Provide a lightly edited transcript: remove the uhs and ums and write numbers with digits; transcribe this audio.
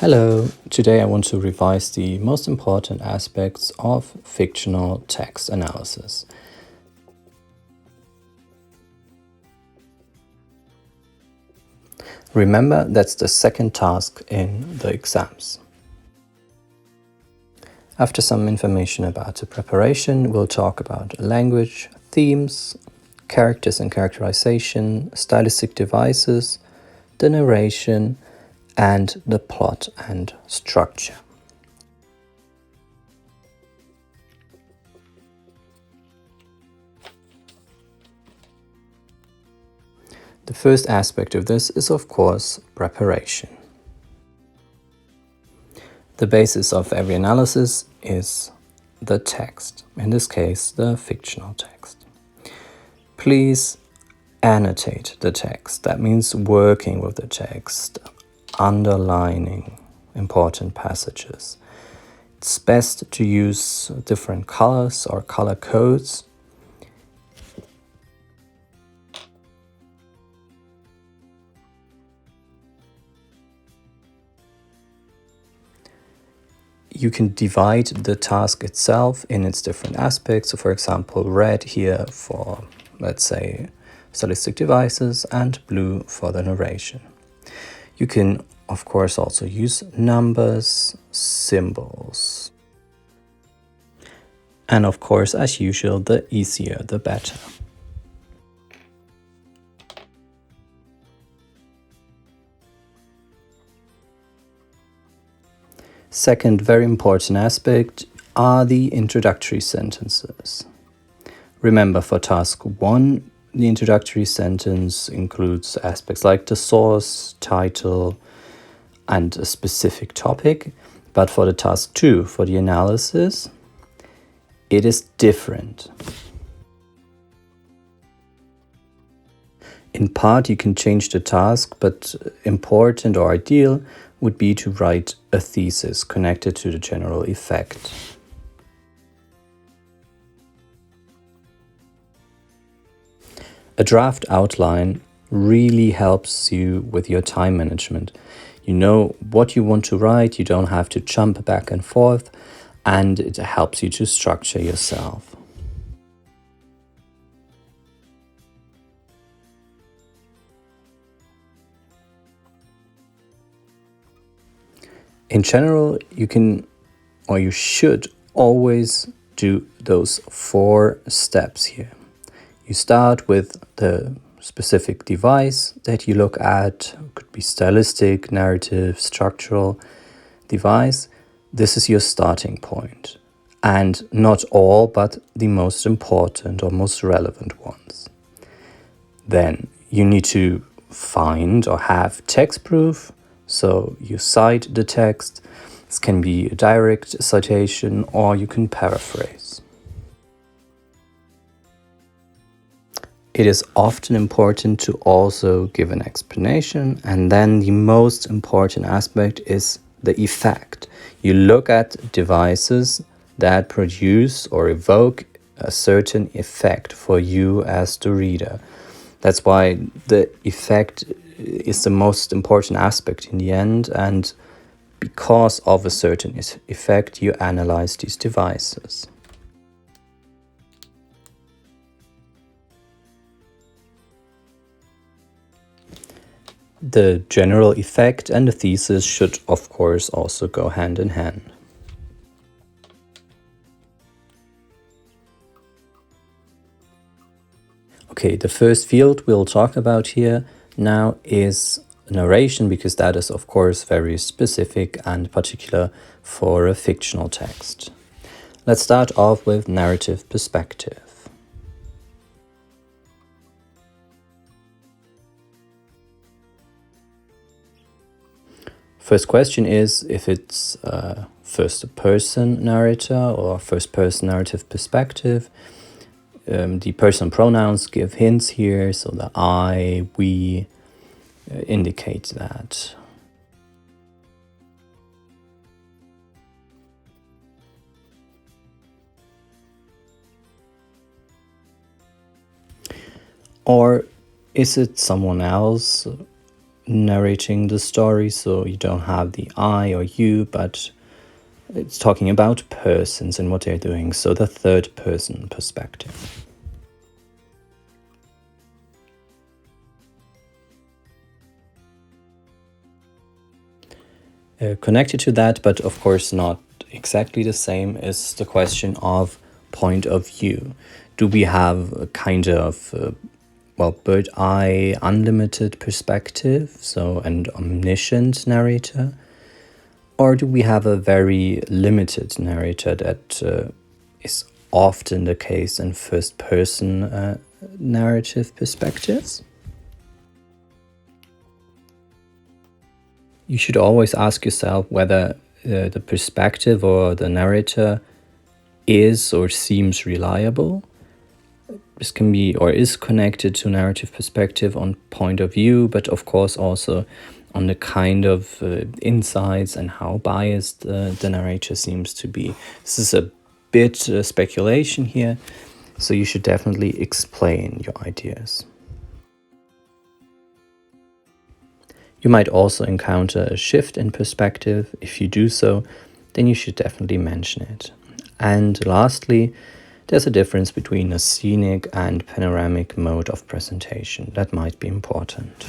Hello, today I want to revise the most important aspects of fictional text analysis. Remember, that's the second task in the exams. After some information about the preparation, we'll talk about language, themes, characters and characterization, stylistic devices, the narration, and the plot and structure. The first aspect of this is, of course, preparation. The basis of every analysis is the text, in this case, the fictional text. Please annotate the text. That means working with the text, underlining important passages. It's best to use different colors or color codes. You can divide the task itself in its different aspects. So for example, red here for, let's say, stylistic devices and blue for the narration. You can, of course, also use numbers, symbols. And of course, as usual, the easier the better. Second very important aspect are the introductory sentences. Remember, for task 1, the introductory sentence includes aspects like the source, title, and a specific topic. But for the task 2, for the analysis, it is different. In part, you can change the task, but important or ideal would be to write a thesis connected to the general effect. A draft outline really helps you with your time management. You know what you want to write, you don't have to jump back and forth, and it helps you to structure yourself. In general, you can or you should always do those 4 steps here. You start with the specific device that you look at. It could be stylistic, narrative, structural device. This is your starting point. And not all, but the most important or most relevant ones. Then you need to find or have text proof. So you cite the text. This can be a direct citation or you can paraphrase. It is often important to also give an explanation, and then the most important aspect is the effect. You look at devices that produce or evoke a certain effect for you as the reader. That's why the effect is the most important aspect in the end, and because of a certain effect, you analyze these devices. The general effect and the thesis should, of course, also go hand in hand. Okay, the first field we'll talk about here now is narration, because that is, of course, very specific and particular for a fictional text. Let's start off with narrative perspective. First question is if it's first-person narrator or first-person narrative perspective. The personal pronouns give hints here, so the I, we indicate that. Or is it someone else narrating the story, so you don't have the I or you, but it's talking about persons and what they're doing, so the third person perspective. Connected to that, but of course not exactly the same, is the question of point of view. Do we have a kind of bird eye, unlimited perspective, so an omniscient narrator? Or do we have a very limited narrator that is often the case in first person narrative perspectives? You should always ask yourself whether the perspective or the narrator is or seems reliable. This can be or is connected to narrative perspective on point of view, but of course also on the kind of insights and how biased the narrator seems to be. This is a bit speculation here, so you should definitely explain your ideas. You might also encounter a shift in perspective. If you do so, then you should definitely mention it. And lastly, there's a difference between a scenic and panoramic mode of presentation. That might be important.